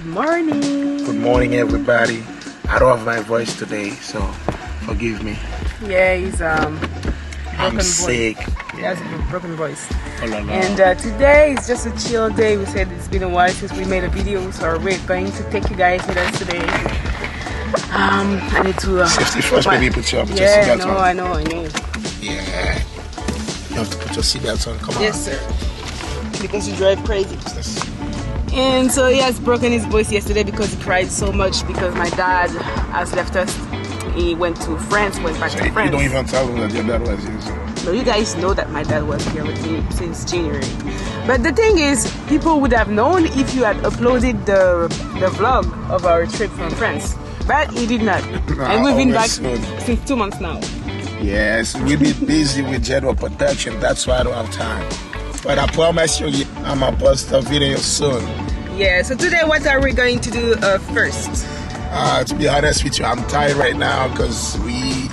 Good morning. Good morning, everybody. I don't have my voice today, so forgive me. Yeah, he's broken I'm voice. sick. He has a broken voice. Oh, no, no. And today is just a chill day. We said it's been a while since we made a video, so we're going to take you guys with us today. I need to. Safety first, baby. Put your yeah, seatbelt on. I know. Yeah. You have to put your seatbelt on. Come on. Yes, sir. Because you drive crazy. And so he has broken his voice yesterday because he cried so much because my dad has left us. He went to France, went back to France. You don't even tell them that your dad was here. So. No, you guys know that my dad was here with me since January. But the thing is, people would have known if you had uploaded the vlog of our trip from France. But he did not. And we've been back since 2 months now. Yes, we've been busy with general protection. That's why I don't have time. But I promise you, I'm going to post a video soon. Yeah, so today what are we going to do first? To be honest with you, I'm tired right now because we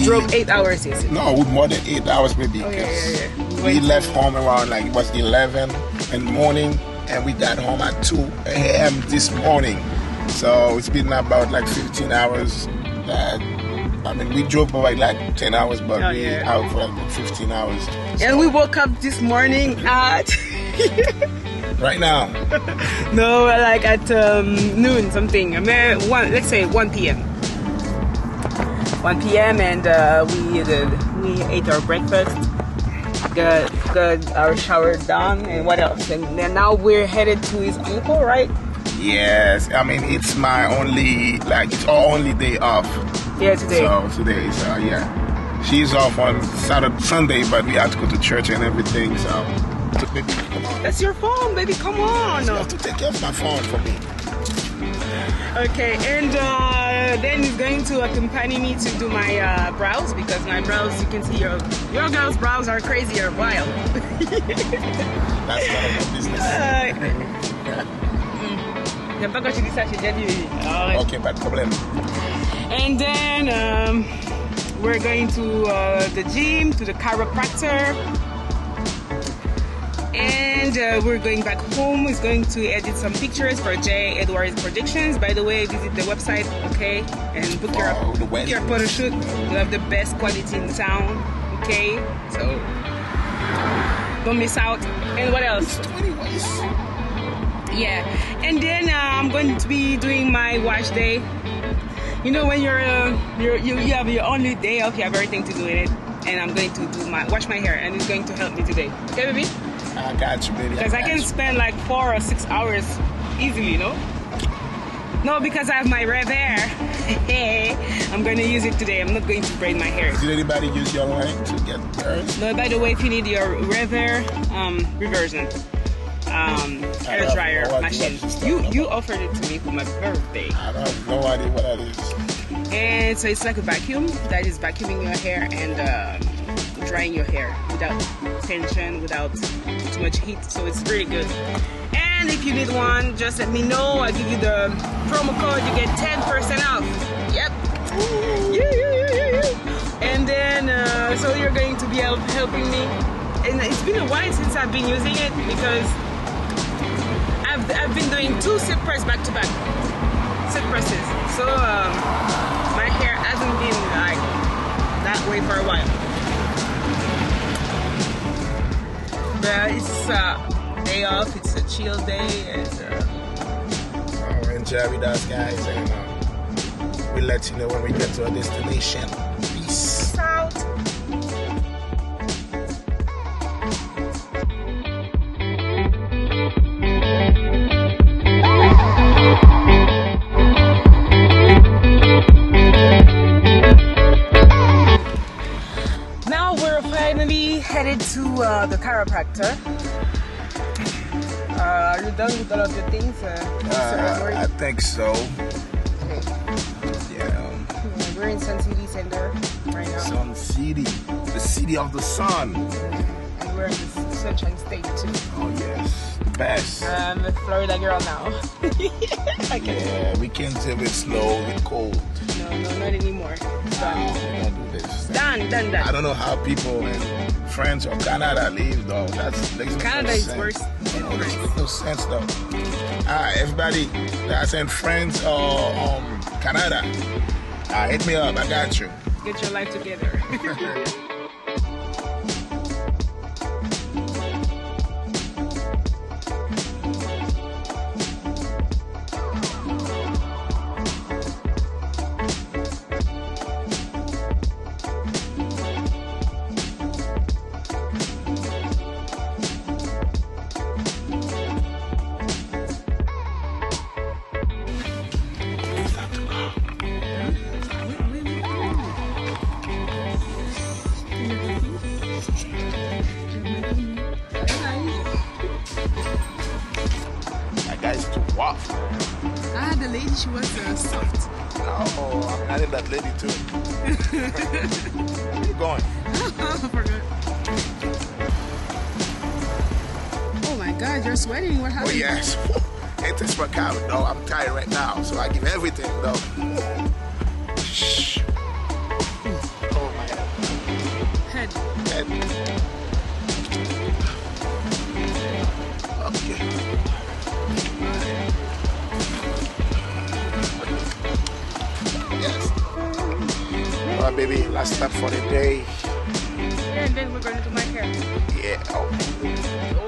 drove 8 hours yesterday. No, more than 8 hours maybe. Oh, yeah. We left home around like it was 11 in the morning and we got home at 2 a.m. this morning. So it's been about like 15 hours. I mean, we drove for like 10 hours, but we out for like 15 hours. So. And we woke up this morning at... Right now? No, like at noon something. I mean, let's say 1 p.m. 1 p.m. and we ate our breakfast, got our shower done, and what else? And then now we're headed to his uncle, right? Yes, I mean it's my only, like it's our only day off. Yeah, today. So yeah, she's off on Sunday, but we have to go to church and everything. So, baby, come on. That's your phone, baby. Come on. You have to take care of my phone for me. Okay, and then he's going to accompany me to do my brows because my brows, you can see your girl's brows are crazy or wild. That's none of my business. Okay, bad problem. And then we're going to the gym, to the chiropractor. And we're going back home. He's going to edit some pictures for J. Edwards Productions. By the way, visit the website, okay? And book your photo shoot. We have the best quality in town, okay? So don't miss out. And what else? Yeah. And then I'm going to be doing my wash day. You know, when you have your only day off, you have everything to do in it. And I'm going to wash my hair, and it's going to help me today. Okay, baby? I got you, baby. Because I can spend like 4 or 6 hours easily, you know? No, because I have my rev hair. I'm going to use it today. I'm not going to braid my hair. Did anybody use your line to get hers? No, by the way, if you need your rev hair reversion, hair dryer machine, you offered it to me for my birthday. I don't have no idea what that is. And so it's like a vacuum that is vacuuming your hair and drying your hair without tension, without too much heat, so it's really good. And if you need one, just let me know. I'll give you the promo code. You get 10% off. Yep. Yeah. And then so you're going to be helping me. And it's been a while since I've been using it because I've been doing 2 sit press back to back. Sit presses. So my hair hasn't been like that way for a while. But it's a day off, it's a chill day, and we're enjoy with us, guys, and we'll let you know when we get to our destination. Peace out. Headed to the chiropractor. Are you done with all of your things? I think so. Okay. Yeah. We're in Sun City Center right now. Sun City, the city of the sun. And we're in the Sunshine State too. Oh yes, the best. I'm a Florida girl now. Yeah, we can't deal with snow, with cold. No, not anymore. Done. We don't do this. Done. I don't know how people in France or Canada live though. Canada is worse than friends. No sense though. Everybody that's in France or Canada, hit me up. I got you. Get your life together. The lady, she was soft. Oh, I need that lady too. Where you going? I forgot. Oh my God, you're sweating. What happened? Oh yes. Ain't this my car? No, I'm tired right now, so I give everything though. Shh. Oh my head. Head. Okay. Yes. Alright, baby, last step for the day. Yeah, and then we're going to do my hair. Yeah. Oh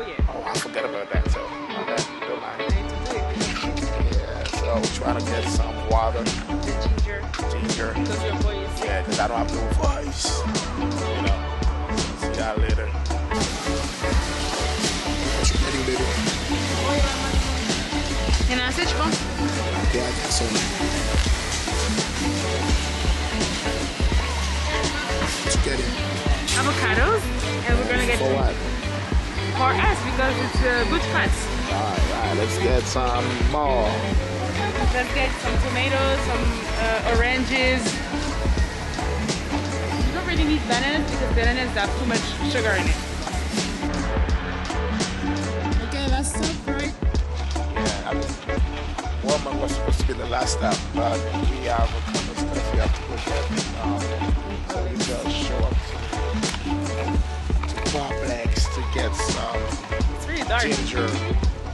yeah. Oh, I forgot about that. So, okay, don't mind. I need to do it. Yeah. So we're trying to get some water. The ginger. Because your voice. Yeah, because I don't have no voice. You know. So see y'all later. What you getting, baby? Can I say chicken? Yeah, I think so. Avocados, and we're gonna get for what? For us because it's good fats. Alright, let's get some more. Let's get some tomatoes, some oranges. You don't really need bananas because bananas have too much sugar in it. Okay, last stop, right? Yeah, I mean, Walmart was supposed to be the last stop, but we have a couple of stuff we have to go get. So we just show up to Complex to get some it's really dark. Ginger.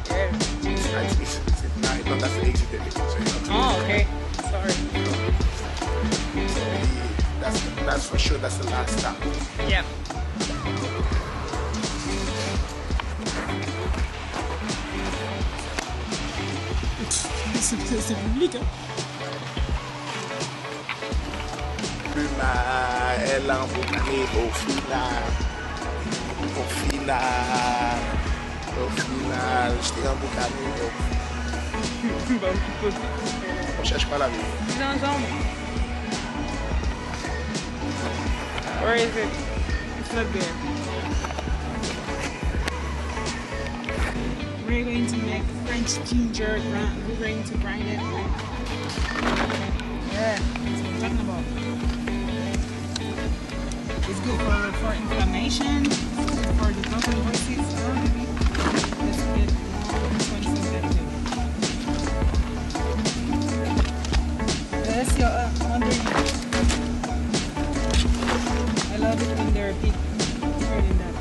Yeah. No, that's the exit ticket. So oh, okay. Sorry. So that's for sure. That's the last stop. Yeah. C'est public, hein? Elle a emboucané au final, je t'ai emboucané. On cherche pas la vie. Where is it? It's not there. We're going to make French ginger grind. We're going to grind it. Yeah, that's what I'm talking about. It's good for inflammation. It's good for the broken voices. Let's get this one synthetic. That's your underneath. I love it when they're big, bigger than that.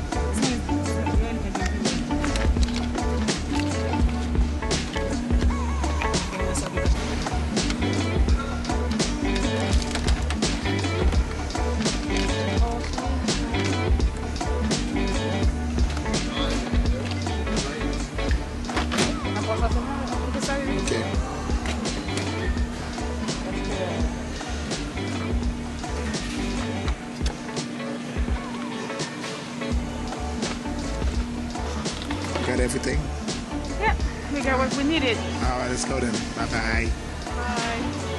Okay. Got everything? Yeah, we got what we needed. Alright, let's go then. Bye-bye. Bye.